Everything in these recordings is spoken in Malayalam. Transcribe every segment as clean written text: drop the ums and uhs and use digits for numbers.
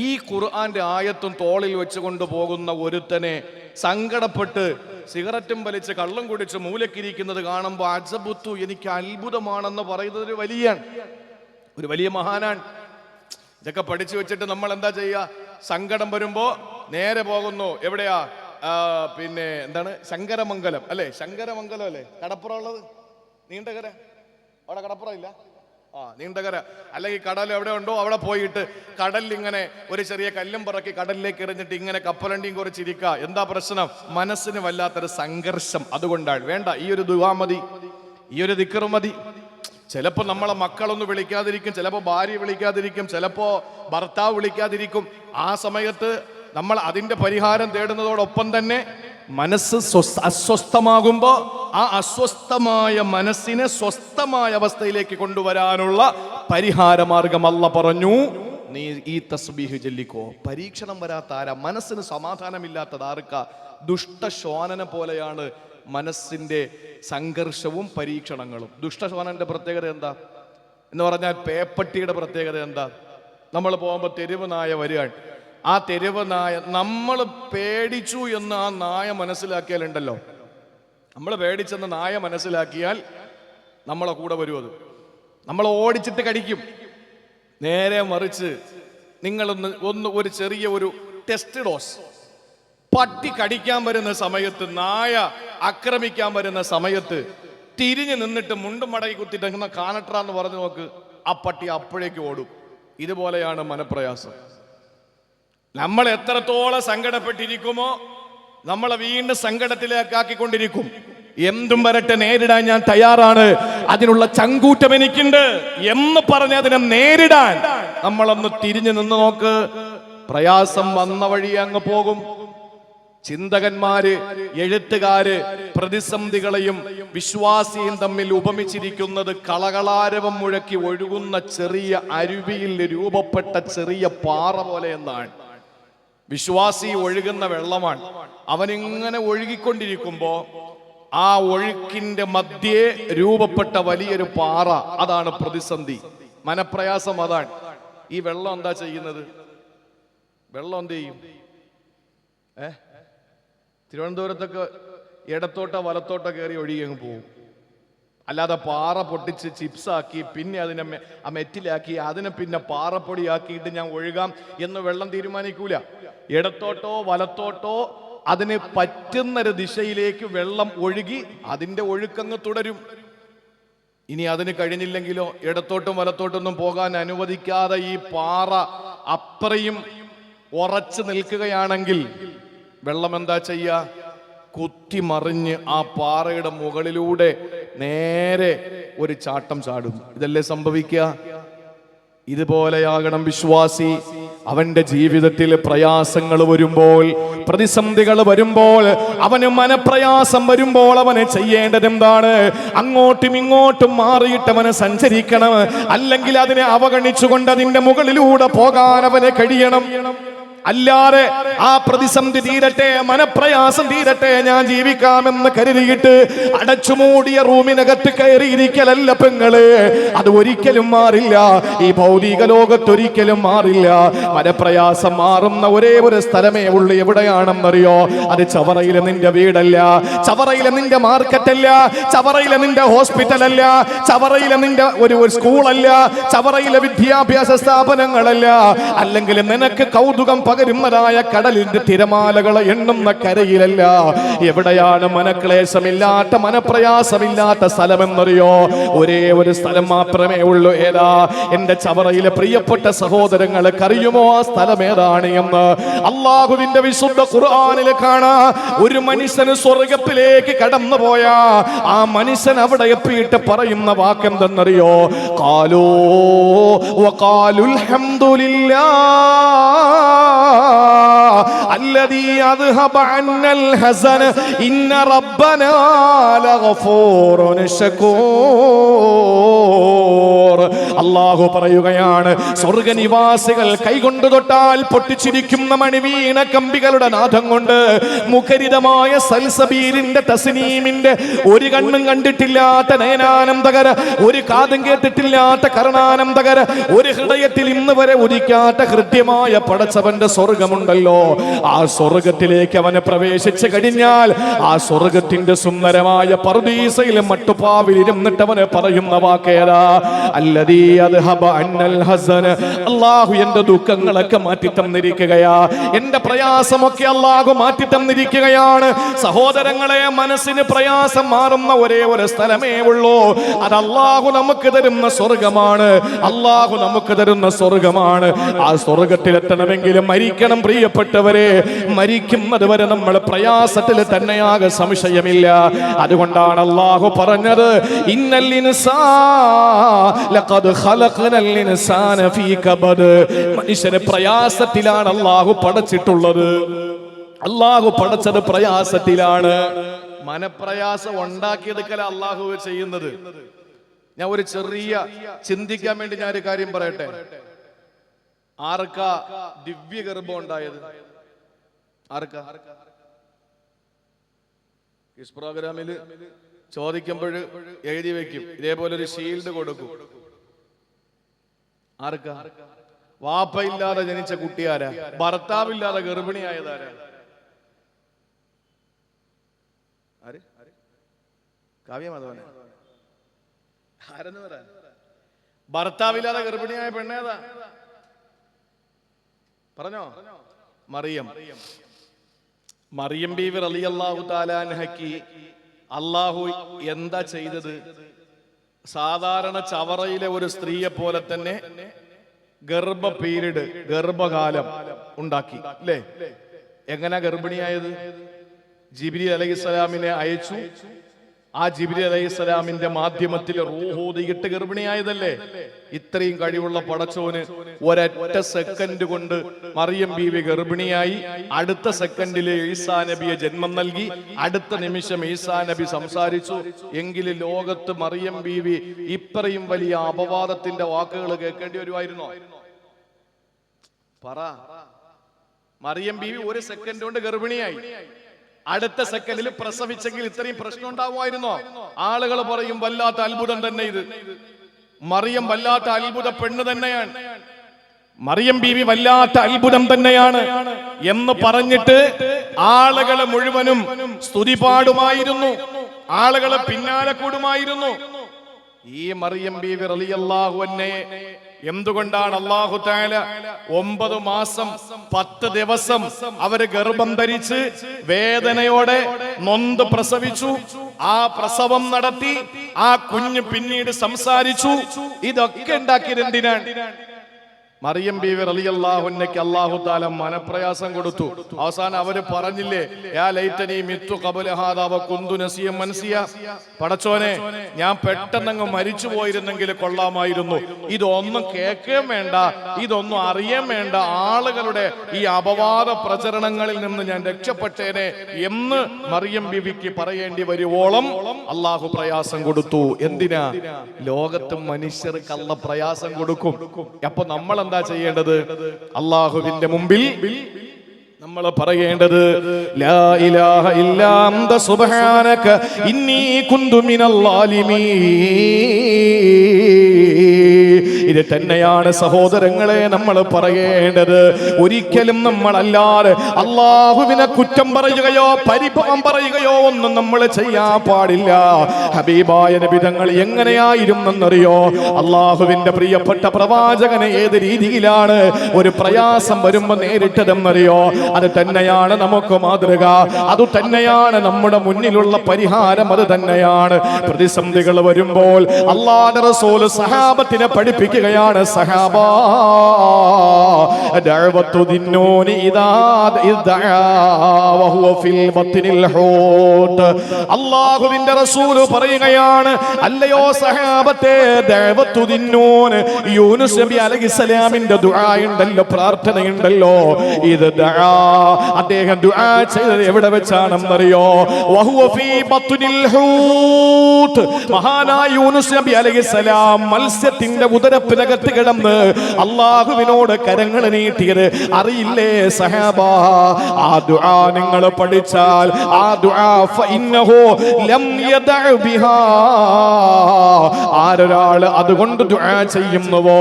ഈ ഖുർആന്റെ ആയത്തും തോളിൽ വെച്ചുകൊണ്ട് പോകുന്ന ഒരുത്തനെ സങ്കടപ്പെട്ട് സിഗരറ്റും വലിച്ച് കള്ളം കുടിച്ച് മൂലക്കിരിക്കുന്നത് കാണുമ്പോൾ അജബുത്തു, എനിക്ക് അത്ഭുതമാണെന്ന് പറയുന്നത് ഒരു വലിയ മഹാനാണ്. ഇതൊക്കെ പഠിച്ചു വെച്ചിട്ട് നമ്മൾ എന്താ ചെയ്യുക? സങ്കടം വരുമ്പോ നേരെ പോകുന്നു എവിടെയാ? പിന്നെ എന്താണ്, ശങ്കരമംഗലം അല്ലേ? ശങ്കരമംഗലം അല്ലേ കടപ്പുറം ഉള്ളത്? നീണ്ടകര, അവിടെ കടപ്പുറം ഇല്ല? നീണ്ടകര. അല്ലെങ്കിൽ കടൽ എവിടെ ഉണ്ടോ അവിടെ പോയിട്ട് കടലിൽ ഇങ്ങനെ ഒരു ചെറിയ കല്ലും പറക്കി കടലിലേക്ക് എറിഞ്ഞിട്ട് ഇങ്ങനെ കപ്പലണ്ടിയും കുറിച്ചിരിക്കുക. എന്താ പ്രശ്നം? മനസ്സിന് വല്ലാത്തൊരു സംഘർഷം. അതുകൊണ്ടാണ് വേണ്ട, ഈ ഒരു ദുആ മതി, ഈ ഒരു ദിക്ർ മതി. ചിലപ്പോ നമ്മളെ മക്കളൊന്നും വിളിക്കാതിരിക്കും, ചിലപ്പോ ഭാര്യ വിളിക്കാതിരിക്കും, ചിലപ്പോ ഭർത്താവ് വിളിക്കാതിരിക്കും. ആ സമയത്ത് നമ്മൾ അതിന്റെ പരിഹാരം തേടുന്നതോടൊപ്പം തന്നെ മനസ്സ് അസ്വസ്ഥമാകുമ്പോ ആ അസ്വസ്ഥമായ മനസ്സിനെ സ്വസ്ഥമായ അവസ്ഥയിലേക്ക് കൊണ്ടുവരാനുള്ള പരിഹാര മാർഗം അല്ലാഹ് പറഞ്ഞു, നീ ഈ തസ്ബീഹ് ചൊല്ലിക്കോ. പരീക്ഷണം വരാത്ത ആരാ? മനസ്സിന് സമാധാനമില്ലാത്തത് ആർക്കാ? ദുഷ്ടശ്വാനന പോലെയാണ് മനസ്സിന്റെ സംഘർഷവും പരീക്ഷണങ്ങളും. ദുഷ്ടശ്വാനന്റെ പ്രത്യേകത എന്താ എന്ന് പറഞ്ഞാൽ, പേപ്പട്ടിയുടെ പ്രത്യേകത എന്താ? നമ്മൾ പോകുമ്പോൾ തെരുവ് നായ വരികയാണ്. ആ തെരുവ് നായ, നമ്മൾ പേടിച്ചു എന്ന് ആ നായ മനസ്സിലാക്കിയാലുണ്ടല്ലോ, നമ്മൾ പേടിച്ചെന്ന് നായ മനസ്സിലാക്കിയാൽ നമ്മളെ കൂടെ വരും. അത് നമ്മൾ ഓടിച്ചിട്ട് കടിക്കും. നേരെ മറിച്ച് നിങ്ങളൊന്ന് ഒരു ചെറിയ ഒരു ടെസ്റ്റ് ഡോസ്, പട്ടി കടിക്കാൻ വരുന്ന സമയത്ത്, നായ ആക്രമിക്കാൻ വരുന്ന സമയത്ത് തിരിഞ്ഞു നിന്നിട്ട് മുണ്ടും മടക്കി കുത്തിട്ട് കാണട്ര എന്ന് പറഞ്ഞു നോക്ക്, ആ പട്ടി അപ്പോഴേക്ക് ഓടും. ഇതുപോലെയാണ് മനപ്രയാസം. നമ്മൾ എത്രത്തോളം സങ്കടപ്പെട്ടിരിക്കുമോ നമ്മളെ വീണ്ടും സങ്കടത്തിലേക്കാക്കിക്കൊണ്ടിരിക്കും. എന്തും വരട്ടെ, നേരിടാൻ ഞാൻ തയ്യാറാണ്, അതിനുള്ള ചങ്കൂറ്റം എനിക്കുണ്ട് എന്ന് പറഞ്ഞ് അതിനെ നേരിടാൻ നമ്മളൊന്ന് തിരിഞ്ഞു നിന്ന് നോക്ക്. പ്രയാസം വന്ന വഴി അങ്ങ് പോകും. ചിന്തകന്മാര്, എഴുത്തുകാര് പ്രതിസന്ധികളെയും വിശ്വാസിയും തമ്മിൽ ഉപമിച്ചിരിക്കുന്നത് കളകളാരവം മുഴക്കി ഒഴുകുന്ന ചെറിയ അരുവിയിൽ രൂപപ്പെട്ട ചെറിയ പാറ പോലെ എന്നാണ്. വിശ്വാസി ഒഴുകുന്ന വെള്ളമാണ്. അവനിങ്ങനെ ഒഴുകിക്കൊണ്ടിരിക്കുമ്പോ ആ ഒഴുക്കിന്റെ മധ്യേ രൂപപ്പെട്ട വലിയൊരു പാറ, അതാണ് പ്രതിസന്ധി, മനപ്രയാസം. അതാണ് ഈ വെള്ളം എന്താ ചെയ്യുന്നത്? വെള്ളം എന്ത് ചെയ്യും? തിരുവനന്തപുരത്തൊക്കെ ഇടത്തോട്ടോ വലത്തോട്ടോ കയറി ഒഴുകി അങ്ങ് പോകും. അല്ലാതെ പാറ പൊട്ടിച്ച് ചിപ്സാക്കി പിന്നെ അതിനെ മെറ്റിലാക്കി അതിനെ പിന്നെ പാറപ്പൊടിയാക്കിയിട്ട് ഞാൻ ഒഴുകാം എന്ന് വെള്ളം തീരുമാനിക്കൂല. ഇടത്തോട്ടോ വലത്തോട്ടോ അതിന് പറ്റുന്നൊരു ദിശയിലേക്ക് വെള്ളം ഒഴുകി അതിന്റെ ഒഴുക്കങ്ങ് തുടരും. ഇനി അതിന് കഴിഞ്ഞില്ലെങ്കിലോ, ഇടത്തോട്ടും വലത്തോട്ടൊന്നും പോകാൻ അനുവദിക്കാതെ ഈ പാറ അത്രയും ഉറച്ചു നിൽക്കുകയാണെങ്കിൽ വെള്ളം എന്താ ചെയ്യുക? കുത്തിമറിഞ്ഞ് ആ പാറയുടെ മുകളിലൂടെ നേരെ ഒരു ചാട്ടം ചാടും. ഇതല്ലേ സംഭവിക്കുക? ഇതുപോലെയാകണം വിശ്വാസി. അവന്റെ ജീവിതത്തിൽ പ്രയാസങ്ങൾ വരുമ്പോൾ, പ്രതിസന്ധികൾ വരുമ്പോൾ, അവന് മനപ്രയാസം വരുമ്പോൾ അവന് ചെയ്യേണ്ടത് എന്താണ്? അങ്ങോട്ടും ഇങ്ങോട്ടും മാറിയിട്ട് അവന് സഞ്ചരിക്കണം. അല്ലെങ്കിൽ അതിനെ അവഗണിച്ചുകൊണ്ട് അതിന്റെ മുകളിലൂടെ പോകാൻ അവന് കഴിയണം. അല്ലാതെ ആ പ്രതിസന്ധി തീരട്ടെ, മനപ്രയാസം തീരട്ടെ, ഞാൻ ജീവിക്കാമെന്ന് കരുതിയിട്ട് അടച്ചുമൂടിയ റൂമിനകത്ത് കയറിയിരിക്കലല്ല പെങ്ങള്. അത് ഒരിക്കലും മാറില്ല. ഈ ഭൗതിക ലോകത്തൊരിക്കലും മാറില്ല. മനപ്രയാസം മാറുന്ന ഒരേ ഒരു സ്ഥലമേ ഉള്ളൂ. എവിടെയാണെന്നറിയോ? അത് ചവറയിലെ നിന്റെ വീടല്ല, ചവറയിലെ നിന്റെ മാർക്കറ്റല്ല, ചവറയിലെ നിന്റെ ഹോസ്പിറ്റലല്ല, ചവറയിലെ നിന്റെ ഒരു സ്കൂളല്ല, ചവറയിലെ വിദ്യാഭ്യാസ സ്ഥാപനങ്ങളല്ല, അല്ലെങ്കിൽ നിനക്ക് കൗതുകം പകരുന്നതായ കടലിന്റെ തിരമാലകളെ എണ്ണുന്ന കരയിലല്ല. എവിടെയാണ് മനക്ലേശമില്ലാത്ത, മനപ്രയാസമില്ലാത്ത സ്ഥലമെന്നറിയോ? ഒരേ ഒരു സ്ഥലം മാത്രമേ ഉള്ളൂ. ഏതാ? എന്റെ ചവറയിലെ പ്രിയപ്പെട്ട സഹോദരങ്ങൾക്ക് അറിയുമോ ആ സ്ഥലം ഏതാണ് എന്ന്? അള്ളാഹുവിന്റെ വിശുദ്ധ ഖുർആനിൽ കാണാ, ഒരു മനുഷ്യന് സ്വർഗത്തിലേക്ക് കടന്നുപോയ ആ മനുഷ്യൻ അവിടെ എത്തിയിട്ട് പറയുന്ന വാക്കെന്തെന്നറിയോ? ഖാലൂ വഖാലുൽ ഹംദുലില്ലാഹ് الذي أذهب عنا الحزن إن ربنا لغفور شكور. അല്ലാഹു പറയുകയാണ്, സ്വർഗനിവാസികൾ കൈകൊണ്ട് തൊട്ടാൽ പൊട്ടിച്ചിരിക്കുന്ന മണിവീണ കമ്പികളുടെ നാദം കൊണ്ട് മുഖരിതമായ സൽസബീലിന്റെ തസ്നീമിന്റെ ഒരു കണ്ണും കണ്ടിട്ടില്ലാത്ത നയനാനന്ദകര, ഒരു കാതും കേട്ടിട്ടില്ലാത്ത കർണാനന്ദകര, ഒരു ഹൃദയത്തിൽ ഇന്ന് വരെ ഉദിക്കാത്ത ഹൃദ്യമായ പടച്ചവന്റെ സ്വർഗമുണ്ടല്ലോ. ആ സ്വർഗത്തിലേക്ക് അവനെ പ്രവേശിച്ചു കഴിഞ്ഞാൽ ആ സ്വർഗത്തിന്റെ സുന്ദരമായ പർദീസയിലെ മട്ടുപ്പാവിൽ ഇരുന്നിട്ട് അവനെ പറയുന്ന വാക്കേതാ, അല്ലദീ അദ്ഹബ അന്നൽ ഹസന. അല്ലാഹു എന്റെ ദുഃഖങ്ങളൊക്കെ മാറ്റി തന്നിരിക്കുകയാ, എന്റെ പ്രയാസമൊക്കെ അല്ലാഹു മാറ്റി തന്നിരിക്കുകയാണ്. സഹോദരങ്ങളെ, മനസ്സിന് പ്രയാസം മാറുന്ന ഒരേ ഒരു സ്ഥലമേ ഉള്ളൂ, അത് അല്ലാഹു നമുക്ക് തരുന്ന സ്വർഗമാണ്. അല്ലാഹു നമുക്ക് തരുന്ന സ്വർഗമാണ്. ആ സ്വർഗത്തിലെത്തണമെങ്കിൽ മരിക്കണം പ്രിയപ്പെട്ടവരെ. മരിക്കുന്നത് വരെ നമ്മൾ പ്രയാസത്തിൽ തന്നെയാകെ സംശയമില്ല. അതുകൊണ്ടാണ് അല്ലാഹു പറഞ്ഞത്, ഇന്നൽ ഇൻസാന ലഖദ് ഖലഖനൽ ഇൻസാന ഫീ കബദ്. മനുഷ്യനെ പ്രയാസത്തിലാണ് അല്ലാഹു പടച്ചിട്ടുള്ളത്. അല്ലാഹു പടച്ചത് പ്രയാസത്തിലാണ്. മനപ്രയാസം ഉണ്ടാക്കിയെടുക്കല അല്ലാഹു ചെയ്യുന്നത്. ഞാൻ ഒരു ചെറിയ ചിന്തിക്കാൻ വേണ്ടി ഞാൻ ഒരു കാര്യം പറയട്ടെ. ആർക്കാ ദിവ്യ ഗർഭം ഉണ്ടായത്? ആർക്കാ? ഈ പ്രോഗ്രാമിൽ ചോദിക്കുമ്പോൾ എഴുതി വെക്കും, ഇതേപോലെ ഒരു ഷീൽഡ് കൊടുക്കും. ആർക്കാ? വാപ്പയില്ലാതെ ജനിച്ച കുട്ടിയാരാ? ഭർത്താവില്ലാതെ ഗർഭിണിയായതാരാ? ആര്? കാവ്യമാധവന? ആരെന്ന് പറ? ഭർത്താവില്ലാതെ ഗർഭിണിയായ പെണ്ണേതാ? പറഞ്ഞോ? മറിയം. മറിയം ബീവി റളിയല്ലാഹു തആല അൻഹയ്ക്ക് അല്ലാഹു എന്താ ചെയ്തത്? സാധാരണ ചവറയിലെ ഒരു സ്ത്രീയെ പോലെ തന്നെ ഗർഭകാലം ഉണ്ടാക്കി, അല്ലേ? എങ്ങനെ ഗർഭിണിയായത്? ജിബ്രീൽ അലൈഹിസ്സലാമിനെ അയച്ചു. ആ ജിബ്രീൽ അലൈഹിസ്സലാമിന്റെ മാധ്യമത്തിൽ റൂഹൂദിയിട്ട് ഗർഭിണിയായതല്ലേ? ഇത്രയും കഴിവുള്ള പടച്ചോന് ഒരൊറ്റ സെക്കൻഡ് കൊണ്ട് മറിയം ബീവി ഗർഭിണിയായി. അടുത്ത സെക്കൻഡിൽ ഈസാ നബിയെ ജന്മം നൽകി. അടുത്ത നിമിഷം ഈസാ നബി സംസാരിച്ചു. എങ്കിലും ലോകത്ത് മറിയം ബീവി ഇത്രയും വലിയ അപവാദത്തിന്റെ വാക്കുകൾ കേൾക്കേണ്ടി വരുമായിരുന്നോ? പറ. മറിയം ബീവി ഒരു സെക്കൻഡ് കൊണ്ട് ഗർഭിണിയായി. അടുത്ത സെക്കൻഡിൽ പ്രസവിച്ചെങ്കിൽ ഇത്രയും പ്രശ്നം ഉണ്ടാവുമായിരുന്നോ? ആളുകൾ പറയും, വല്ലാത്ത അത്ഭുതം തന്നെ ഇത്. മറിയം വല്ലാത്ത അത്ഭുത പെണ്ണ് തന്നെയാണ്, മറിയം ബീവി വല്ലാത്ത അത്ഭുതം തന്നെയാണ് എന്ന് പറഞ്ഞിട്ട് ആളുകളെ മുഴുവനും സ്തുതി പാടുമായിരുന്നു, ആളുകളെ പിന്നാലെ കൂടുമായിരുന്നു. ഈ മറിയം ബീവി റളിയല്ലാഹു അൻഹയെ എന്തുകൊണ്ടാണ് അല്ലാഹു തആല 9 മാസം 10 ദിവസം അവര് ഗർഭം ധരിച്ച് വേദനയോടെ നൊന്ത് പ്രസവിച്ചു. ആ പ്രസവം നടത്തി. ആ കുഞ്ഞ് പിന്നീട് സംസാരിച്ചു. ഇതൊക്കെ ഉണ്ടാക്കിയത് എന്തിനാണ്? മറിയം ബീവി റളിയല്ലാഹു അൻഹയ്ക്ക് അല്ലാഹു തആല മനപ്രയാസം കൊടുത്തു. അവസാനം അവര് പറഞ്ഞില്ലേ, യാ ലൈതനി മിത്തു ഖബല ഹാദാ വ കുന്തു നസിയം മൻസിയ. പടച്ചോനെ, ഞാൻ പെട്ടെന്നങ്ങ് മരിച്ചു പോയിരുന്നെങ്കിൽ കൊള്ളാമായിരുന്നു. ഇതൊന്നും കേൾക്കുകയും വേണ്ട, ഇതൊന്നും അറിയാൻ വേണ്ട. ആളുകളുടെ ഈ അപവാദ പ്രചരണങ്ങളിൽ നിന്ന് ഞാൻ രക്ഷപ്പെട്ടേനെ എന്ന് മറിയം ബീവിക്ക് പറയേണ്ടി വരുവോളം അല്ലാഹു പ്രയാസം കൊടുത്തു. എന്തിനാ? ലോകത്ത് മനുഷ്യർക്ക് അല്ലാഹു പ്രയാസം കൊടുക്കും. അപ്പൊ നമ്മൾ എന്താ ചെയ്യേണ്ടത്? അല്ലാഹുവിന്റെ മുമ്പിൽ നമ്മൾ പറയേണ്ടത്, ലാ ഇലാഹ ഇല്ലാ അന്ത സുബ്ഹാനക ഇന്നി കുന്തു മിനൽ ളാലിമീൻ. ഇത് തന്നെയാണ് സഹോദരങ്ങളെ നമ്മൾ പറയേണ്ടത്. ഒരിക്കലും നമ്മളല്ലാതെ അല്ലാഹുവിനെ കുറ്റം പറയുകയോ പരിഭവം പറയുകയോ ഒന്നും നമ്മൾ ചെയ്യാൻ പാടില്ല. ഹബീബായ നബി തങ്ങൾ എങ്ങനെയായിരുന്നെന്നറിയോ? അല്ലാഹുവിന്റെ പ്രിയപ്പെട്ട പ്രവാചകനെ ഏത് രീതിയിലാണ് ഒരു പ്രയാസം വരുമ്പോ നേരിട്ടതെന്നറിയോ? അത് തന്നെയാണ് നമുക്ക് മാതൃക. അത് തന്നെയാണ് നമ്മുടെ മുന്നിലുള്ള പരിഹാരം. അത് തന്നെയാണ് പ്രതിസന്ധികൾ വരുമ്പോൾ അല്ലാഹുവിന്റെ റസൂൽ സഹാബത്തിനെ പഠിപ്പിക്കുകയാണ്. സഹാബ, ദഅവത്തു ദിന്നൂനി ഇദാ ഇദ്ദഅ വഹുവ ഫിൽ ബത്നിൽ ഹൂത്ത്. അല്ലാഹുവിന്റെ റസൂൽ പറയുകയാണ്, അല്ലയോ സഹാബത്തെ, ദഅവത്തു ദിന്നൂൻ, യൂനുസ് നബി അലൈഹിസ്സലാമിന്റെ ദുആ ഉണ്ടല്ലോ, പ്രാർത്ഥനയുണ്ടല്ലോ. ഇത് ദഅ, അദ്ദേഹം ദുആ ചെയ്തത് എവിടെ വെച്ചാണെന്നറിയോ? വഹുവ ഫീ ബത്നിൽ ഹൂത്ത്. മഹാനായ യൂനുസ് നബി അലൈഹിസ്സലാം മത്സ്യത്തിന്റെ ഉദര ഉദരത്തിനകത്ത് കിടന്ന് അള്ളാഹുവിനോട് കരങ്ങൾ നീട്ടിയത് അറിയില്ലേ സഹാബ? ആ ദുആ നിങ്ങൾ പഠിച്ചാൽ ആ ദുആ ഫഇന്നഹു ലം യദഅ ബിഹാ, ആരൊരാൾ അതുകൊണ്ട് ദുആ ചെയ്യുന്നുവോ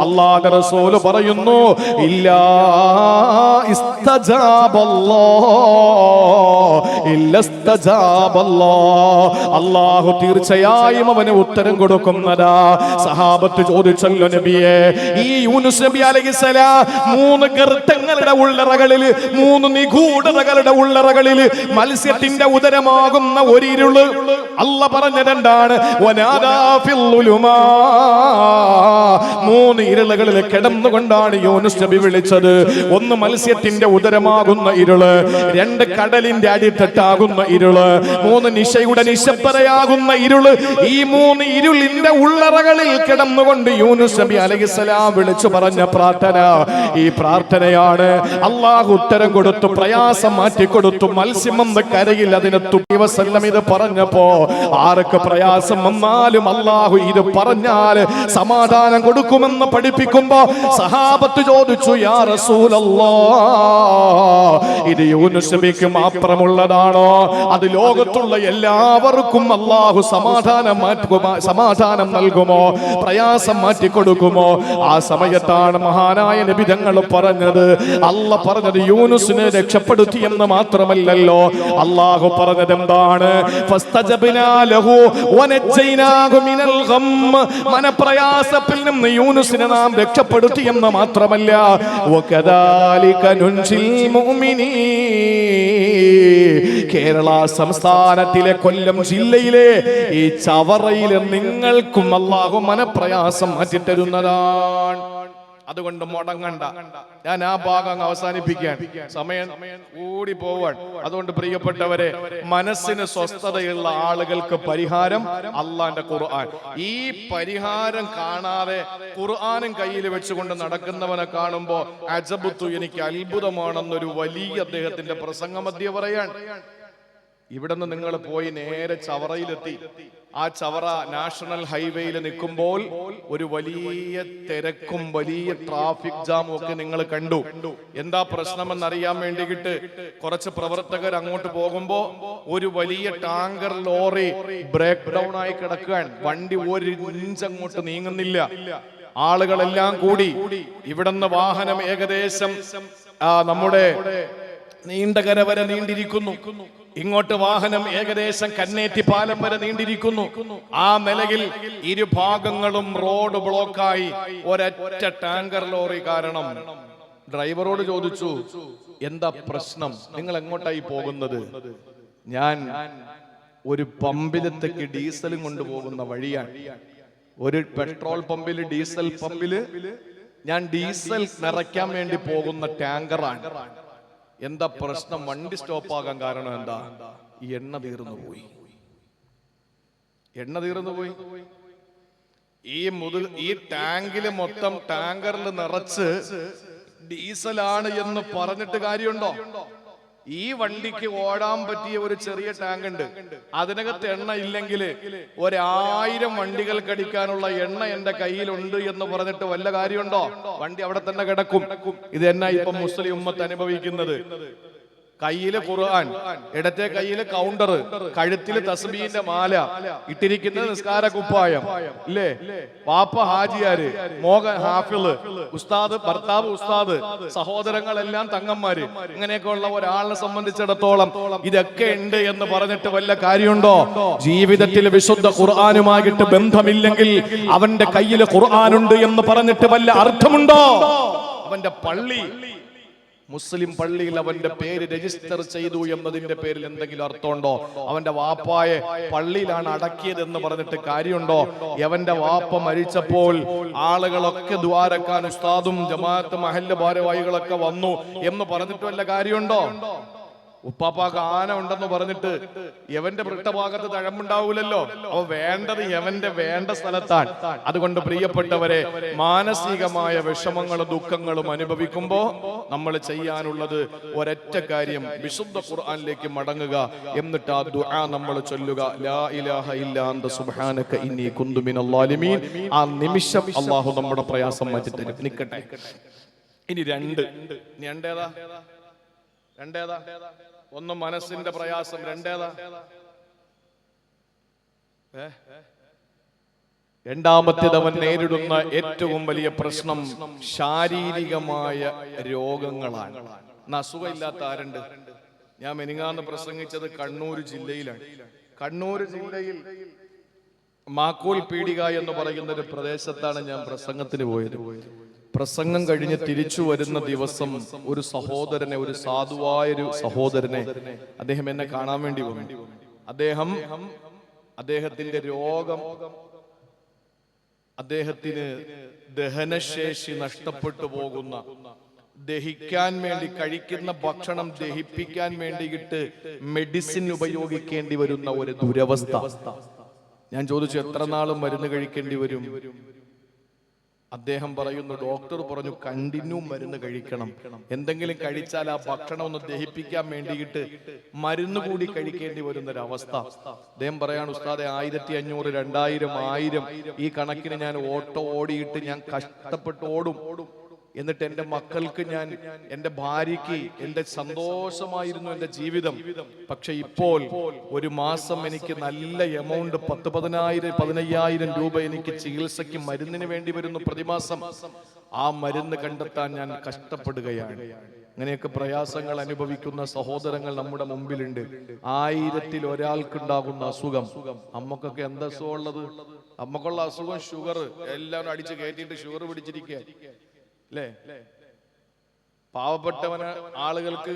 അല്ലാഹുവിന്റെ റസൂൽ പറയുന്നു ഇല്ലാ ഇസ്തജാബല്ലാഹ്, ഇല്ലാ ഇസ്തജാബല്ലാഹ്, അല്ലാഹു തീർച്ചയായും അവന് ഉത്തരം കൊടുക്കുന്നതാ. സഹാബത്ത് ചോദിച്ചല്ലോ നബിയെ, ഈ യൂനുസ് നബി അലൈഹിസ്സലാം 3 ഗർത്തങ്ങളുടെ ഉള്ളറകളിൽ, 3 നിഗൂഢതകളുടെ ഉള്ളറകളിൽ മത്സ്യത്തിന്റെ ഉദരമാകുന്ന ഒരു ഇരുള് അല്ലാഹ് പറഞ്ഞതെന്താണ്? വനാദാ ഫിൽ ളുലുമാ, 3 ഇരുളുകളിൽ കിടന്നുകൊണ്ടാണ് യൂനുസ് നബി വിളിച്ചത്. 1 മത്സ്യത്തിന്റെ ഉദരമാകുന്ന ഇരുള്, 2 കടലിന്റെ അടിത്തട്ടാകുന്ന ഇരുള്, 3 നിശയുടെ നിശബ്ദതയാകുന്ന ഇരുള്. ഈ 3 ഇരുളിന്റെ ഉള്ളറകളിൽ കിടന്നുകൊണ്ട് യൂനുസ് നബി അലൈഹിസ്സലാം വിളിച്ചു പറഞ്ഞ പ്രാർത്ഥന, ഈ പ്രാർത്ഥനയാണ് അള്ളാഹു ഉത്തരം കൊടുത്തു, പ്രയാസം മാറ്റിക്കൊടുത്തു. മത്സ്യം വന്ന് കരയിൽ അതിനെ തുപ്പി വസല്ലം ഇത് പറഞ്ഞപ്പോ ആർക്ക് പ്രയാസം വന്നാലും അള്ളാഹു ഇത് പറഞ്ഞാൽ സമാധാനം കൊടുക്കുമെന്ന് പഠിപ്പിക്കുമ്പോ സഹാബത്ത് ചോദിച്ചു, യാ റസൂലല്ലാഹ്, ഇത് യൂനുസ് നബിക്ക് മാത്രമുള്ളതാണോ? അത് ലോകത്തുള്ള എല്ലാവർക്കും അള്ളാഹു സമാധാനം നൽകുമോ? പ്രയാസം മാറ്റിക്കൊടുക്കുമോ? ആ സമയത്താണ് മഹാനായ നബി തങ്ങൾ പറഞ്ഞത്, അല്ലാഹ് പറഞ്ഞത് യൂനുസിനെ രക്ഷപ്പെടുത്തി എന്ന് മാത്രമല്ലല്ലോ, അള്ളാഹു പറഞ്ഞത് എന്താണ്? ഫസ്തജബ്നാ ലഹു വനജൈനാഹു മിനൽ ഗം, മനപ്രയാസത്തിൽ നിന്ന് യൂനുസിനെ നാം രക്ഷപ്പെടുത്തി എന്ന് മാത്രമല്ല, വകദാലിക നുൻജിൽ മുഅ്മിനീൻ, കേരള സംസ്ഥാനത്തിലെ കൊല്ലം ജില്ലയിലെ ഈ ചവറയിലെ നിങ്ങൾക്കും അല്ലാഹു മനപ്രയാസം മാറ്റിത്തരുന്നതാണ്. അതുകൊണ്ട് മുടങ്ങണ്ട. ഞാൻ ആ ഭാഗം അവസാനിപ്പിക്കാൻ സമയം കൂടി പോവാൻ. അതുകൊണ്ട് പ്രിയപ്പെട്ടവരെ, മനസ്സിന് സ്വസ്ഥതയുള്ള ആളുകൾക്ക് പരിഹാരം അള്ളാന്റെ ഖുർആൻ. ഈ പരിഹാരം കാണാതെ ഖുർആനും കയ്യിൽ വെച്ചുകൊണ്ട് നടക്കുന്നവനെ കാണുമ്പോ അജബുത്തു, എനിക്ക് അത്ഭുതമാണെന്നൊരു വലിയ അദ്ദേഹത്തിന്റെ പ്രസംഗമധ്യ പറയാൻ. ഇവിടുന്ന് നിങ്ങൾ പോയി നേരെ ചവറയിലെത്തി. ആ ചവറ നാഷണൽ ഹൈവേയിൽ നിൽക്കുമ്പോൾ ഒരു വലിയ തിരക്കും വലിയ ട്രാഫിക് ജാമും ഒക്കെ നിങ്ങൾ കണ്ടു. എന്താ പ്രശ്നമെന്നറിയാൻ വേണ്ടിയിട്ട് കുറച്ച് പ്രവർത്തകർ അങ്ങോട്ട് പോകുമ്പോ ഒരു വലിയ ടാങ്കർ ലോറി ബ്രേക്ക് ഡൗൺ ആയി കിടക്കാൻ, വണ്ടി 1 ഇഞ്ച് അങ്ങോട്ട് നീങ്ങുന്നില്ല. ആളുകളെല്ലാം കൂടി ഇവിടുന്ന് വാഹനം ഏകദേശം നമ്മുടെ നീണ്ടകര വരെ നീണ്ടിരിക്കുന്നു. ഇങ്ങോട്ട് വാഹനം ഏകദേശം കന്നേറ്റി പാലം വരെ നീണ്ടിരിക്കുന്നു. ആ നിലയിൽ ഇരുഭാഗങ്ങളും റോഡ് ബ്ലോക്കായി ഒരൊറ്റ ടാങ്കർ ലോറി കാരണം. ഡ്രൈവറോട് ചോദിച്ചു, എന്താ പ്രശ്നം, നിങ്ങൾ എങ്ങോട്ടായി പോകുന്നത്? ഞാൻ ഒരു പമ്പിലത്തേക്ക് ഡീസലും കൊണ്ടുപോകുന്ന വഴിയാണ്. ഒരു പെട്രോൾ പമ്പില്, ഡീസൽ പമ്പില് ഞാൻ ഡീസൽ നിറയ്ക്കാൻ വേണ്ടി പോകുന്ന ടാങ്കറാണ്. എന്താ പ്രശ്നം? വണ്ടി സ്റ്റോപ്പാകാൻ കാരണം എന്താ? ഈ എണ്ണ തീർന്നു പോയി. ഈ ടാങ്കില് മൊത്തം, ടാങ്കറിൽ നിറച്ച് ഡീസലാണ് എന്ന് പറഞ്ഞിട്ട് കാര്യമുണ്ടോ? ഈ വണ്ടിക്ക് ഓടാൻ പറ്റിയ ഒരു ചെറിയ ടാങ്ക് ഉണ്ട്. അതിനകത്ത് എണ്ണ ഇല്ലെങ്കിൽ 1000 വണ്ടികൾക്ക് അടിക്കാനുള്ള എണ്ണ എന്റെ കയ്യിലുണ്ട് എന്ന് പറഞ്ഞിട്ട് വല്ല കാര്യമുണ്ടോ? വണ്ടി അവിടെ തന്നെ കിടക്കും. ഇത് എന്നാ ഇപ്പൊ മുസ്ലിം ഉമ്മത്ത് അനുഭവിക്കുന്നത്? കയ്യില് ഖുർആൻ, ഇടത്തെ കയ്യില് കൗണ്ടർ, കഴുത്തില് തസ്ബീഹിന്റെ മാല, ഇട്ടിരിക്കുന്നത് നിസ്കാര കുപ്പായം, ഇല്ലേ? വാപ്പ ഹാജിയാര്, മോഹൻ ഹാഫിള്, ഉസ്താദ്, ഭർത്താവ് ഉസ്താദ്, സഹോദരങ്ങളെല്ലാം തങ്ങന്മാര്. ഇങ്ങനെയൊക്കെ ഉള്ള ഒരാളിനെ സംബന്ധിച്ചിടത്തോളം ഇതൊക്കെ ഉണ്ട് എന്ന് പറഞ്ഞിട്ട് വല്ല കാര്യമുണ്ടോ? ജീവിതത്തിൽ വിശുദ്ധ ഖുർആനുമായിട്ട് ബന്ധമില്ലെങ്കിൽ അവന്റെ കയ്യില് ഖുർആനുണ്ട് എന്ന് പറഞ്ഞിട്ട് വല്ല അർത്ഥമുണ്ടോ? അവന്റെ പള്ളി, മുസ്ലിം പള്ളിയിൽ അവന്റെ പേര് രജിസ്റ്റർ ചെയ്തു എന്നതിന്റെ പേരിൽ എന്തെങ്കിലും അർത്ഥമുണ്ടോ? അവന്റെ വാപ്പായെ പള്ളിയിലാണ് അടക്കിയത് എന്ന് പറഞ്ഞിട്ട് കാര്യമുണ്ടോ? അവന്റെ വാപ്പ മരിച്ചപ്പോൾ ആളുകളൊക്കെ ദ്വാരക്കാൻ ഉസ്താദും ജമാഅത്ത് മഹല്ല് ഭാരവാഹികളൊക്കെ വന്നു എന്ന് പറഞ്ഞിട്ട് വല്ല കാര്യമുണ്ടോ? ഉപ്പാപ്പാക്ക് ആന ഉണ്ടെന്ന് പറഞ്ഞിട്ട് യവന്റെ വൃത്തഭാഗത്ത് തഴമ്പുണ്ടാവൂലല്ലോ. അപ്പൊ വേണ്ടത് യവന്റെ വേണ്ട സ്ഥലത്താണ്. അതുകൊണ്ട് പ്രിയപ്പെട്ടവരെ, മാനസികമായ വിഷമങ്ങളും ദുഃഖങ്ങളും അനുഭവിക്കുമ്പോ നമ്മൾ ചെയ്യാനുള്ളത് ഒരൊറ്റ കാര്യം, വിശുദ്ധ ഖുർആനിലേക്ക് മടങ്ങുക. എന്നിട്ട് ആ ദുആ നമ്മൾ ചൊല്ലുക, ലാ ഇലാഹ ഇല്ലാ അൻത സുബ്ഹാനക ഇന്നി കുന്തു മിനൽ ളാലിമീൻ. ആ നിമിഷം അല്ലാഹു നമ്മുടെ പ്രയാസം മാറ്റി തരും. നിക്കട്ടെ. ഇനി രണ്ടേതാ? ഒന്ന് മനസ്സിന്റെ പ്രയാസം, രണ്ടേതാ? രണ്ടാമത്തേത് അവൻ നേരിടുന്ന ഏറ്റവും വലിയ പ്രശ്നം ശാരീരികമായ രോഗങ്ങളാണ്. അസുഖമില്ലാത്ത ആരുണ്ട്? ഞാൻ മെനിങ്ങാന്ന് പ്രസംഗിച്ചത് കണ്ണൂർ ജില്ലയിലാണ്. കണ്ണൂർ ജില്ലയിൽ മാക്കോൽ പീടിക എന്ന് പറയുന്ന ഒരു പ്രദേശത്താണ് ഞാൻ പ്രസംഗത്തിന് പോയത്. പ്രസംഗം കഴിഞ്ഞ് തിരിച്ചു വരുന്ന ദിവസം ഒരു സഹോദരനെ, ഒരു സാധുവായൊരു സഹോദരനെ, അദ്ദേഹം എന്നെ കാണാൻ വേണ്ടി വന്നു. അദ്ദേഹത്തിന്റെ രോഗം, അദ്ദേഹത്തിന് ദഹനശേഷി നഷ്ടപ്പെട്ടു പോകുന്ന, ദഹിക്കാൻ വേണ്ടി കഴിക്കുന്ന ഭക്ഷണം ദഹിപ്പിക്കാൻ വേണ്ടിയിട്ട് മെഡിസിൻ ഉപയോഗിക്കേണ്ടി വരുന്ന ഒരു ദുരവസ്ഥ. ഞാൻ ചോദിച്ചു, എത്ര നാളും മരുന്ന് കഴിക്കേണ്ടി വരും? അദ്ദേഹം പറയുന്നു, ഡോക്ടർ പറഞ്ഞു കണ്ടിന്യൂ മരുന്ന് കഴിക്കണം. എന്തെങ്കിലും കഴിച്ചാൽ ആ ഭക്ഷണം ഒന്ന് ദഹിപ്പിക്കാൻ വേണ്ടിയിട്ട് മരുന്ന് കൂടി കഴിക്കേണ്ടി വരുന്നൊരവസ്ഥ. അദ്ദേഹം പറയാണ്, ഉസ്താദെ 1500, 2000, 1000 ഈ കണക്കിന് ഞാൻ ഓട്ടോ ഓടിയിട്ട് ഞാൻ കഷ്ടപ്പെട്ട് ഓടും. എന്നിട്ട് എൻ്റെ മക്കൾക്ക്, എൻ്റെ ഭാര്യയ്ക്ക് എൻ്റെ സന്തോഷമായിരുന്നു എൻ്റെ ജീവിതം. പക്ഷെ ഇപ്പോൾ ഒരു മാസം എനിക്ക് നല്ല എമൗണ്ട് 10,000, 15,000 രൂപ എനിക്ക് ചികിത്സയ്ക്ക് മരുന്നിന് വേണ്ടി വരുന്നു പ്രതിമാസം. ആ മരുന്ന് കണ്ടെത്താൻ ഞാൻ കഷ്ടപ്പെടുകയാണ്. അങ്ങനെയൊക്കെ പ്രയാസങ്ങൾ അനുഭവിക്കുന്ന സഹോദരങ്ങൾ നമ്മുടെ മുമ്പിലുണ്ട്. 1000-ൽ ഒരാൾക്കുണ്ടാകുന്ന അസുഖം. അമ്മക്കൊക്കെ എന്താ അസുഖം ഉള്ളത്? അമ്മക്കുള്ള അസുഖം ഷുഗർ. എല്ലാവരും അടിച്ച് കയറ്റിയിട്ട് ഷുഗർ പിടിച്ചിരിക്കുക അല്ലേ? പാവപ്പെട്ടവന് ആളുകൾക്ക്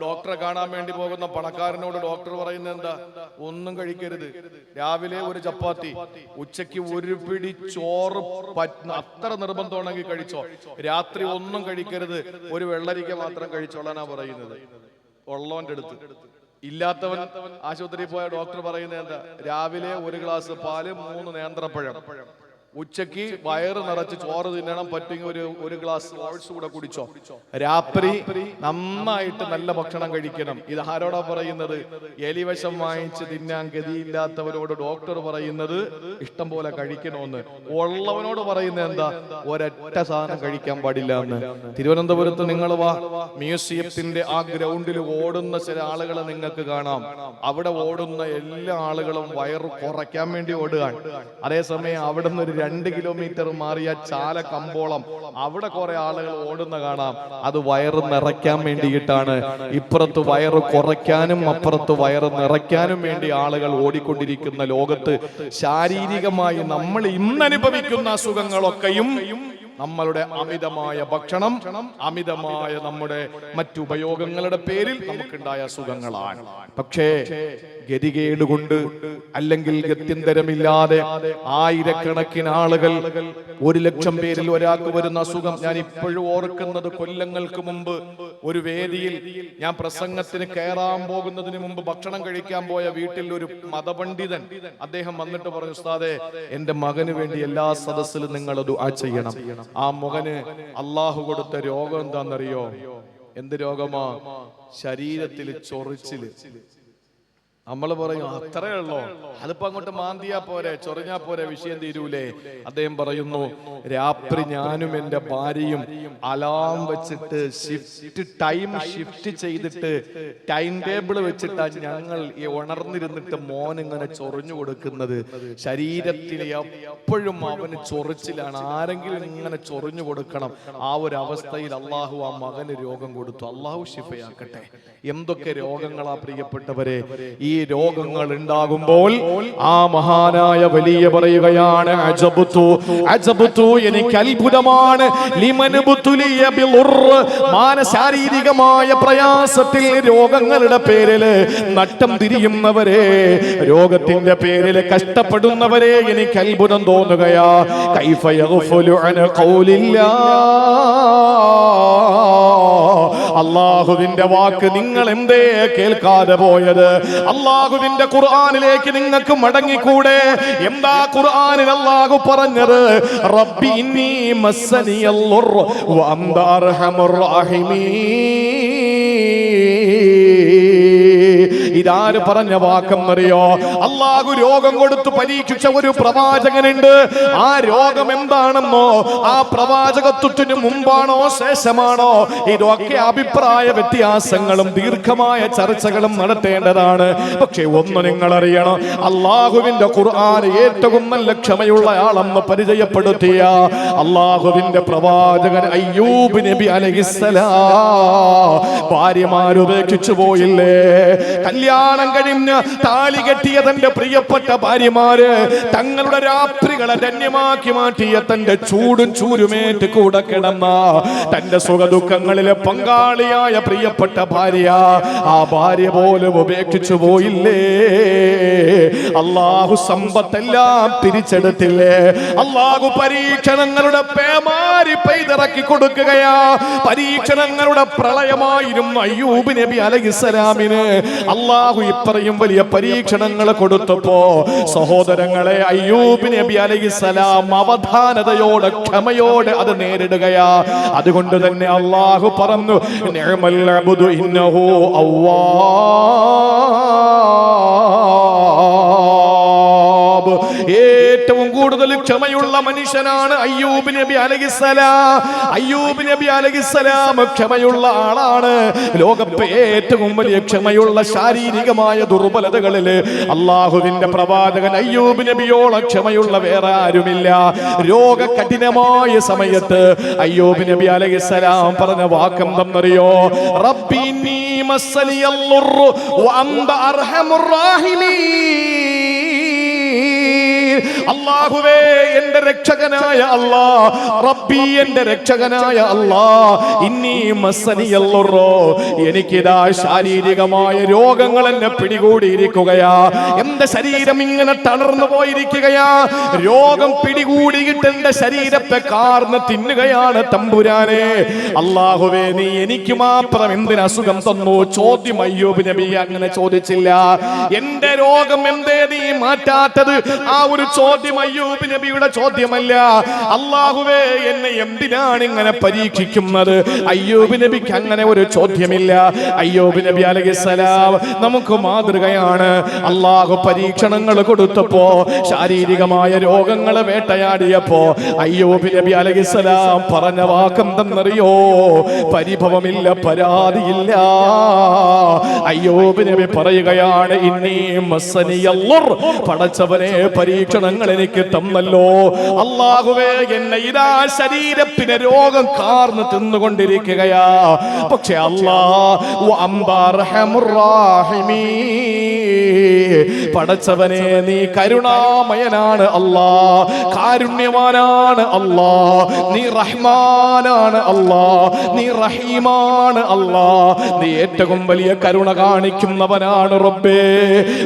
ഡോക്ടറെ കാണാൻ വേണ്ടി പോകുന്ന പണക്കാരനോട് ഡോക്ടർ പറയുന്നത് എന്താ? ഒന്നും കഴിക്കരുത്. രാവിലെ ഒരു ചപ്പാത്തി, ഉച്ചയ്ക്ക് ഒരു പിടി ചോറ്, അത്ര നിർബന്ധമാണെങ്കിൽ കഴിച്ചോ. രാത്രി ഒന്നും കഴിക്കരുത്, ഒരു വെള്ളരിക്ക മാത്രം കഴിച്ചോളാനാ പറയുന്നത് ഉള്ളവന്റെ അടുത്ത്. ഇല്ലാത്തവൻ ആശുപത്രിയിൽ പോയ ഡോക്ടർ പറയുന്നത് എന്താ? രാവിലെ ഒരു ഗ്ലാസ് പാല്, 3 നേന്ത്രപ്പഴം. ഉച്ചക്ക് വയറ് നിറച്ച് ചോറ് തിന്നണം, പറ്റുമെങ്കിൽ ഒരു ഗ്ലാസ് ഓട്സ് കൂടെ കുടിച്ചോ. രാത്രി നന്നായിട്ട് നല്ല ഭക്ഷണം കഴിക്കണം. ഇത് ആരോടാ പറയുന്നത്? എലിവശം വാങ്ങിച്ച് തിന്നാൻ ഗതിയില്ലാത്തവരോട് ഡോക്ടർ പറയുന്നത് ഇഷ്ടം പോലെ കഴിക്കണമെന്ന്. ഉള്ളവനോട് പറയുന്നത് എന്താ? ഒരൊറ്റ സാധനം കഴിക്കാൻ പാടില്ല എന്ന്. തിരുവനന്തപുരത്ത് നിങ്ങൾ വാ, മ്യൂസിയത്തിന്റെ ആ ഗ്രൗണ്ടിൽ ഓടുന്ന ചില ആളുകളെ നിങ്ങൾക്ക് കാണാം. അവിടെ ഓടുന്ന എല്ലാ ആളുകളും വയറ് കുറയ്ക്കാൻ വേണ്ടി ഓടുകയാണ്. അതേസമയം അവിടെ നിന്ന് 2 കിലോമീറ്റർ മാറിയ ചാല കമ്പോളം, അവിടെ കുറെ ആളുകൾ ഓടുന്ന കാണാം. അത് വയറ് നിറയ്ക്കാൻ വേണ്ടിയിട്ടാണ്. ഇപ്പുറത്ത് വയറ് കുറയ്ക്കാനും അപ്പുറത്ത് വയറ് നിറയ്ക്കാനും വേണ്ടി ആളുകൾ ഓടിക്കൊണ്ടിരിക്കുന്ന ലോകത്ത് ശാരീരികമായി നമ്മൾ ഇന്ന് അനുഭവിക്കുന്ന അസുഖങ്ങളൊക്കെയും നമ്മളുടെ അമിതമായ ഭക്ഷണം, അമിതമായ നമ്മുടെ മറ്റുപയോഗങ്ങളുടെ പേരിൽ നമുക്കുണ്ടായ അസുഖങ്ങളാണ്. പക്ഷേ ഗതികേട് കൊണ്ട്, അല്ലെങ്കിൽ ഗത്യന്തരമില്ലാതെ ആയിരക്കണക്കിന് ആളുകൾ, 1,00,000 പേരിൽ ഒരാൾക്ക് വരുന്ന അസുഖം. ഞാൻ ഇപ്പോഴും ഓർക്കുന്നത്, കൊല്ലങ്ങൾക്ക് മുമ്പ് ഒരു വേദിയിൽ ഞാൻ പ്രസംഗത്തിന് കയറാൻ പോകുന്നതിന് മുമ്പ് ഭക്ഷണം കഴിക്കാൻ പോയ വീട്ടിൽ ഒരു മതപണ്ഡിതൻ, അദ്ദേഹം വന്നിട്ട് പറഞ്ഞു, ഉസ്താദേ, എന്റെ മകന് വേണ്ടി എല്ലാ സദസ്സിലും നിങ്ങൾ ദുആ ചെയ്യണം. ആ മകന് അള്ളാഹു കൊടുത്ത രോഗം എന്താണെന്നറിയോ? എന്ത് രോഗമാ? ശരീരത്തിൽ ചൊറിച്ചില്. നമ്മൾ പറയും അത്രേ ഉള്ളോ, അതിപ്പോ അങ്ങോട്ട് മാന്തിയാ പോരെ, ചൊറിഞ്ഞാ പോരെ, വിഷയം തീരൂലേ? അദ്ദേഹം പറയുന്നു, രാത്രി ഞാനും എന്റെ ഭാര്യയും അലാം വെച്ചിട്ട് ടൈം ഷിഫ്റ്റ് ചെയ്തിട്ട് ടൈം ടേബിൾ വെച്ചിട്ടാ ഞങ്ങൾ ഈ ഉണർന്നിരുന്നിട്ട് മോനിങ്ങനെ ചൊറിഞ്ഞു കൊടുക്കുന്നത്. ശരീരത്തിൽ എപ്പോഴും അവന് ചൊറിച്ചിലാണ്, ആരെങ്കിലും ഇങ്ങനെ ചൊറിഞ്ഞു കൊടുക്കണം. ആ ഒരു അവസ്ഥയിൽ അള്ളാഹു ആ മകന് രോഗം കൊടുത്തു. അള്ളാഹു ശിഫയാക്കട്ടെ. എന്തൊക്കെ രോഗങ്ങളാ പ്രിയപ്പെട്ടവരെ! ഈ രോഗങ്ങൾ ഉണ്ടാകുമ്പോൾ ആ മഹാനായ വലിയ പറയുകയാണ്, അജബ്തു, എനിക്ക് അത്ഭുതമാണ്, ശാരീരികമായ പ്രയാസത്തിൽ രോഗങ്ങളുടെ പേരിൽ നട്ടം തിരിയുന്നവരെ, രോഗത്തിന്റെ പേരിൽ കഷ്ടപ്പെടുന്നവരെ എനിക്ക് അത്ഭുതം തോന്നുകയാ. കൈഫ യഗ്ഫുലു അൻ ഖൗലില്ലാ, അള്ളാഹുവിന്റെ വാക്ക് നിങ്ങൾ എന്തേ കേൾക്കാതെ പോയത്? അള്ളാഹുവിന്റെ ഖുർആനിലേക്ക് നിങ്ങൾക്ക് മടങ്ങിക്കൂടെ? എന്താ ഖുർആനിൽ അള്ളാഹു പറഞ്ഞത്? റബ്ബി ഇന്നി മസ്സനിയൽ ളുർ വ അൻത അർഹമുർ റഹീമീൻ. ഇതാര് പറഞ്ഞ വാക്കെന്നറിയോ? അള്ളാഹു രോഗം കൊടുത്ത് പരീക്ഷിച്ച ഒരു പ്രവാചകനുണ്ട്. ആ രോഗം എന്താണെന്നോ, ആ പ്രവാചകത്വത്തിന് മുമ്പാണോ ശേഷമാണോ, ഇതൊക്കെ അഭിപ്രായ വ്യത്യാസങ്ങളും ദീർഘമായ ചർച്ചകളും നടത്തേണ്ടതാണ്. പക്ഷെ ഒന്ന് നിങ്ങൾ അറിയണം, അള്ളാഹുവിന്റെ ഖുർആൻ ഏറ്റവും നല്ല ക്ഷമയുള്ള ആളെന്ന് പരിചയപ്പെടുത്തിയ അള്ളാഹുവിന്റെ പ്രവാചകൻ അയ്യൂബ് നബി അലൈഹിസ്സലാം ഭാര്യമാരുപേക്ഷിച്ചു പോയില്ലേ? കല്യാണം കഴിഞ്ഞ് താലി കെട്ടിയ തന്റെ പ്രിയപ്പെട്ട ഭാര്യമാര് തങ്ങളുടെ രാത്രികളെ ധന്യമാക്കി മാറ്റിയ തന്റെ ചൂടും ചൂരുമേറ്റ് കൂടെ കിടന്ന തന്റെ സുഖദുഃഖങ്ങളിലെ പങ്കാളിയായ പ്രിയപ്പെട്ട ഭാര്യ, ആ ഭാര്യ പോലും ഉപേക്ഷിച്ചു പോയില്ലേ? അള്ളാഹു സമ്പത്തെല്ലാം തിരിച്ചെടുത്തില്ലേ? അള്ളാഹു പരീക്ഷണങ്ങളുടെ പേമാരി പെയ്തിറക്കി കൊടുക്കുകയാ. പരീക്ഷണങ്ങളുടെ പ്രളയമായിരുന്നു അയ്യൂബ് നബി അലൈഹിസ്സലാമിന്. അള്ളാഹു ഇത്രയും വലിയ പരീക്ഷണങ്ങൾ കൊടുത്തപ്പോ സഹോദരങ്ങളെ, അയ്യൂബ് നബി അലൈഹിസ്സലാം അവധാനതയോടെ ക്ഷമയോടെ അത് നേരിടുകയാ. അതുകൊണ്ട് തന്നെ അള്ളാഹു പറഞ്ഞു, നിഅമൽ അബ്ദു ഇന്നഹു അവ്വാബ്. ഏറ്റവും കൂടുതൽ ക്ഷമയുള്ള മനുഷ്യനാണ് അയ്യൂബ് നബി അലൈഹിസ്സലാം. അയ്യൂബ് നബി അലൈഹിസ്സലാം ക്ഷമയുള്ള ആളാണ്. ലോകത്തെ ഏറ്റവും വലിയ ക്ഷമയുള്ള ശാരീരികമായ ദുർബലതകളിൽ അള്ളാഹുവിന്റെ പ്രവാചകൻ അയ്യൂബ് നബിയോളം ക്ഷമയുള്ള വേറെ ആരുമില്ല. രോഗകഠിനമായ സമയത്ത് അയ്യൂബ് നബി അലൈഹിസ്സലാം പറഞ്ഞ വാക്കെന്തെന്നറിയോ? റബ്ബി ഇന്നി മസ്സനിയൽ ളുർ വ അൻത അർഹമുർ റഹീമീൻ. അല്ലാഹുവേ, എന്റെ രക്ഷകനായ അല്ലാ, റബ്ബി എന്റെ രക്ഷകനായ അല്ലാ, ഇന്നി മസ്സനിയൽ ളുർ, എനിക്കിതാ ശാരീരികമായ രോഗങ്ങൾ എന്നെ പിടികൂടിയിരിക്കുകയാ. എന്റെ ശരീരം ഇങ്ങനെ തളർന്നു പോയിരിക്കുകയാ. രോഗം പിടികൂടിയിട്ട് എന്റെ ശരീരത്തെ കാർന്ന് തിന്നുകയാണ് തമ്പുരാനെ. അല്ലാഹുവേ, നീ എനിക്ക് മാത്രം എന്തിന് അസുഖം തന്നു? ചോദ്യം അയ്യൂബ് നബി അങ്ങനെ ചോദിച്ചില്ല. എന്റെ രോഗം എന്തേ നീ മാറ്റാത്തത്? ആ ഒരു ചോദ്യം അയ്യൂബ് നബിയുടെ ചോദ്യമല്ല. അല്ലാഹുവേ, എന്നെ എന്തിനാണ് ഇങ്ങനെ പരീക്ഷിക്കുന്നത്? അയ്യൂബ് നബിക്ക് അങ്ങനെ ഒരു ചോദ്യമില്ല. അയ്യൂബ് നബി അലൈഹിസ്സലാം നമുക്ക് മാതൃകയാണ്. അല്ലാഹു പരീക്ഷണങ്ങൾ കൊടുത്തപ്പോ, ശാരീരികമായ രോഗങ്ങൾ വേട്ടയാടിയപ്പോ അയ്യൂബ് നബി അലൈഹിസ്സലാം പറഞ്ഞ വാക്കെന്തെന്നറിയോ? പരിഭവമില്ല, പരാതിയില്ല. അയ്യൂബ് നബി പറയുകയാണ്, ഇന്നി മസ്സനിയൽ ളുർ, പടച്ചവനെ പരീക്ഷണങ്ങൾ എനിക്ക് തന്നല്ലോ. അല്ലാഹുവേ, എന്നെ ഇതാ ശരീരത്തിന് രോഗം കാർന്ന് തിന്നുകൊണ്ടിരിക്കുകയാ. പക്ഷെ അല്ലാഹു അൻത അർഹമുർ റഹീമീൻ, പടച്ചവനെ നീ കരുണാമയനാണ് അല്ലാ, കാരുണ്യവാനാണ് അല്ലാ, നീ റഹ്മാനാണ് അല്ലാ, നീ റഹീമാണ് അല്ലാ, നീ ഏറ്റവും വലിയ കരുണ കാണിക്കുന്നവനാണ് റബ്ബേ.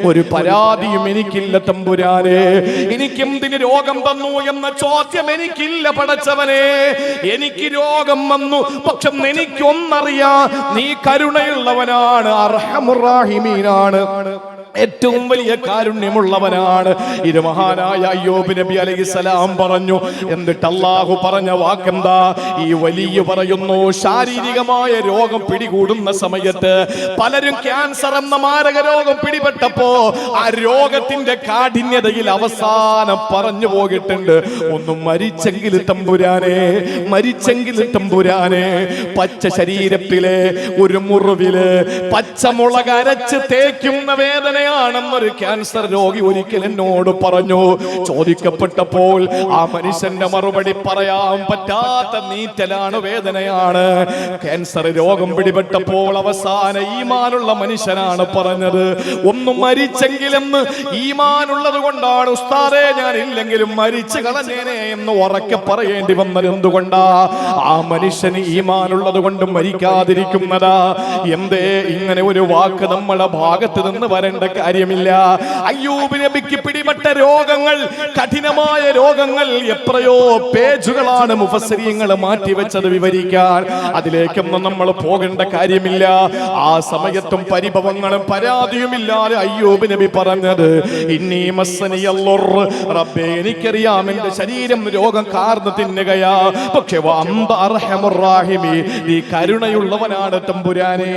ഒരു പരാതിയും എനിക്കില്ല തമ്പുരാനെ. എനിക്കെന്തിന് രോഗം തന്നു എന്ന ചോദ്യം എനിക്കില്ല പടച്ചവനെ. എനിക്ക് രോഗം വന്നു, പക്ഷെ എനിക്കൊന്നറിയാം, നീ കരുണയുള്ളവനാണ്, അർഹമുർ റഹീമീനാണ്, ഏറ്റവും വലിയ കാരുണ്യമുള്ളവനാണ്. ഇത് മഹാനായ അയ്യൂബ് നബി അലൈഹിസ്സലാം പറഞ്ഞു. എന്നിട്ട് അല്ലാഹു പറഞ്ഞ വാക്കെന്താ? ഈ വലിയ പറയുന്നു, ശാരീരികമായ രോഗം പിടികൂടുന്ന സമയത്ത് പലരും ക്യാൻസർ എന്ന മാരക രോഗം പിടിപെട്ടപ്പോ ആ രോഗത്തിന്റെ കാഠിന്യതയിൽ അവസാനം പറഞ്ഞു പോയിട്ടുണ്ട്, ഒന്നും മരിച്ചെങ്കിൽ തമ്പുരാനെ, മരിച്ചെങ്കിൽ തമ്പുരാനെ. പച്ച ശരീരത്തിലെ ഒരു മുറിവില് പച്ചമുളക് അരച്ച് തേക്കുന്ന വേദന ാണെന്നൊരു ക്യാൻസർ രോഗി ഒരിക്കൽ എന്നോട് പറഞ്ഞു. ചോദിക്കപ്പെട്ടപ്പോൾ ആ മനുഷ്യന്റെ മറുപടി പറയാൻ പറ്റാത്ത നീറ്റലാണ്, വേദനയാണ്. ക്യാൻസർ രോഗം പിടിപെട്ടപ്പോൾ അവസാന ഈമാനുള്ള മനുഷ്യനാണ് പറഞ്ഞത്, ഒന്നും മരിച്ചെങ്കിലെന്ന് ഈമാനുള്ളത് കൊണ്ടാണ് ഉസ്താദേ, ഞാൻ ഇല്ലെങ്കിലും മരിച്ചു കളഞ്ഞേനെ എന്ന് ഉറക്കെ പറയേണ്ടി വന്നത് എന്തുകൊണ്ടാ? ആ മനുഷ്യന് ഈമാനുള്ളത് കൊണ്ട് മരിക്കാതിരിക്കുന്നതാ. എന്തേ ഇങ്ങനെ ഒരു വാക്ക് നമ്മുടെ ഭാഗത്ത് നിന്ന് വരേണ്ട കാര്യമില്ല. അയ്യൂബ് നബിക്ക് പിടിപെട്ട രോഗങ്ങൾ, കഠിനമായ രോഗങ്ങൾ എത്രയോ പേജുകളാണ് മുഫസ്സിരീങ്ങൾ മാറ്റിവെച്ചത് വിവരിക്കാൻ. അതിലേക്കൊന്നും നമ്മൾ പോകേണ്ട കാര്യമില്ല. ആ സമയത്തും പരിഭവങ്ങളും പരാതിയുമില്ലാതെ അയ്യൂബ് നബി പറഞ്ഞത് ഇന്നീ മസ്സനിയല്ലുർ, റബ്ബേ എനിക്കറിയാം എന്റെ ശരീരം രോഗം കാർന്ന് തിന്നുകയാ, പക്ഷെ വഅന്ത അർഹമുർ റാഹിമീൻ, നീ കരുണയുള്ളവനാണ് തമ്പുരാനേ.